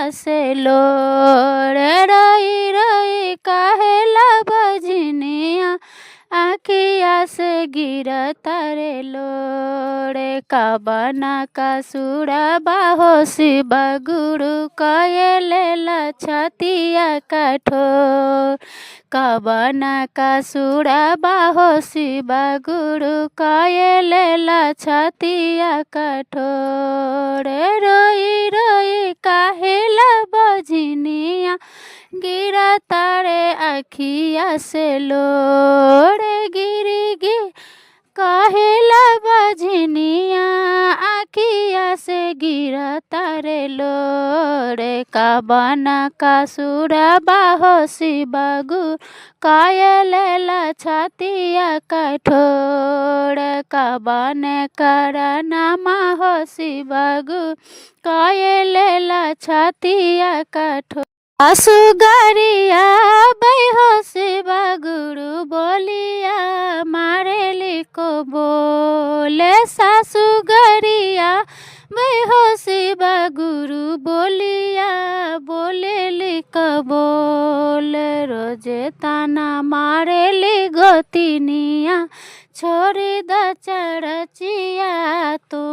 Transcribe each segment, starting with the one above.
से लोरे रोई रोई काहेला बजनिया आखिया से गिरता रे लोरे काबना का सुरा बाहो शिवा गुरु कयलेला छतिया कठोर काबना का सुरा बाहो शिवा गुरु कयलेला छतिया कठोर रोई रोई काहेला बजनिया गिरा तारे आखिया से लोरे गिरी गी काहेला बजनिया आखिया से गिरा तारे लोरे काबना का सुरा बाहो शिवा गुरु कयलेला छतिया कठोर काबने करना माहो शिवा गुरु कयलेला छतिया कठोर असुगरिया बैहो शिवा गुरु बोलिया मारे लिको बोले सासुगरिया बैहो शिवा गुरु बोलिया बोले लिक बोल रोजे ताना मारे ली गोतिनिया छोरी द चढ़चिया तू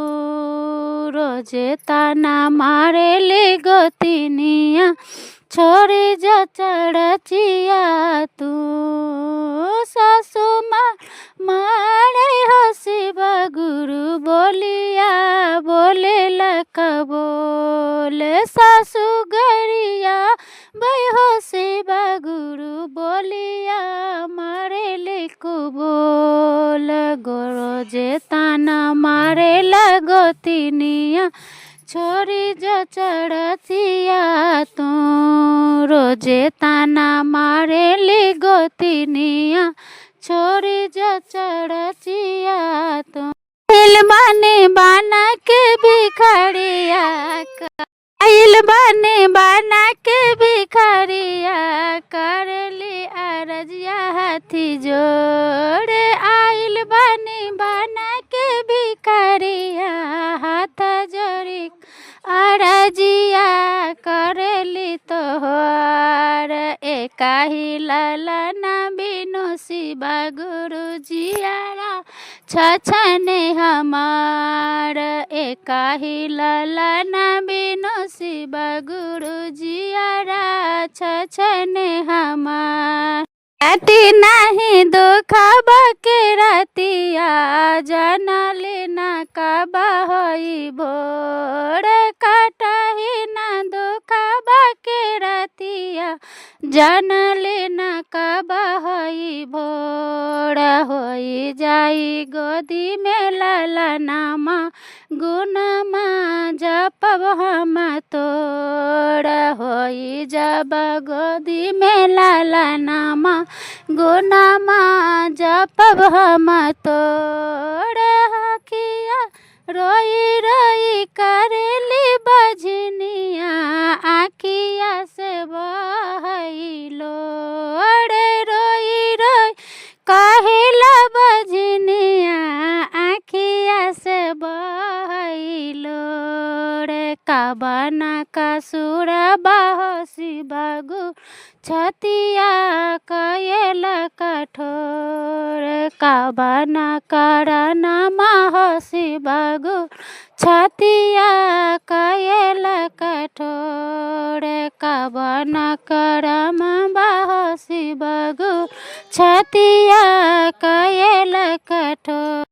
रोजे ताना मारे ली गोतिनिया छोरी जा चढ़चिया तू सासु मारे हो शिवा गुरु बोलिया बोले लक बोल सासु गरिया बैहो शिवा गुरु बोलिया मारे लिकु बोल गोरोजे ताना मारे लगोतिनिया छोरी जो चढ़चिया तू रोजे ताना मारे ली गोतिनिया छोरी जो चढ़चिया तू बने बना के भिखारिया बना के भिखारिया करली अरजिया हाथी जोड़े आइल बना के भिखारिया हाथ जोड़ी अरजिया करली तोहर एकाही ललना बिनु शिवा गुरु जियारा छछने हमार एकाही ललना बिनु शिवा गुरु जियारा छछने हमार राती नहीं दुखबा के रातिया जनले ना काबा होई भोर काटही ना दुखबा के रातिया जनले ना काबा होई भोर होई जाई गोदी में लाला नामा गुनमा जपब हम तोड़ होई जब गोदी में लाला नामा गुनमा जपब हम तोड़ हकिया रोई रोई करेली बजनिया आखिया से बहई लोड़े रोई रोई काहेला बजनिया आखिया से बहई लोड़े काबना का सुरा बाहो शिवा गुरु छतिया कयला कठोर काबना करना माहो शिवा गुरु छतिया कयला कठोर काबना करमा बाहो शिवा गुरु छतिया कयला कठोर।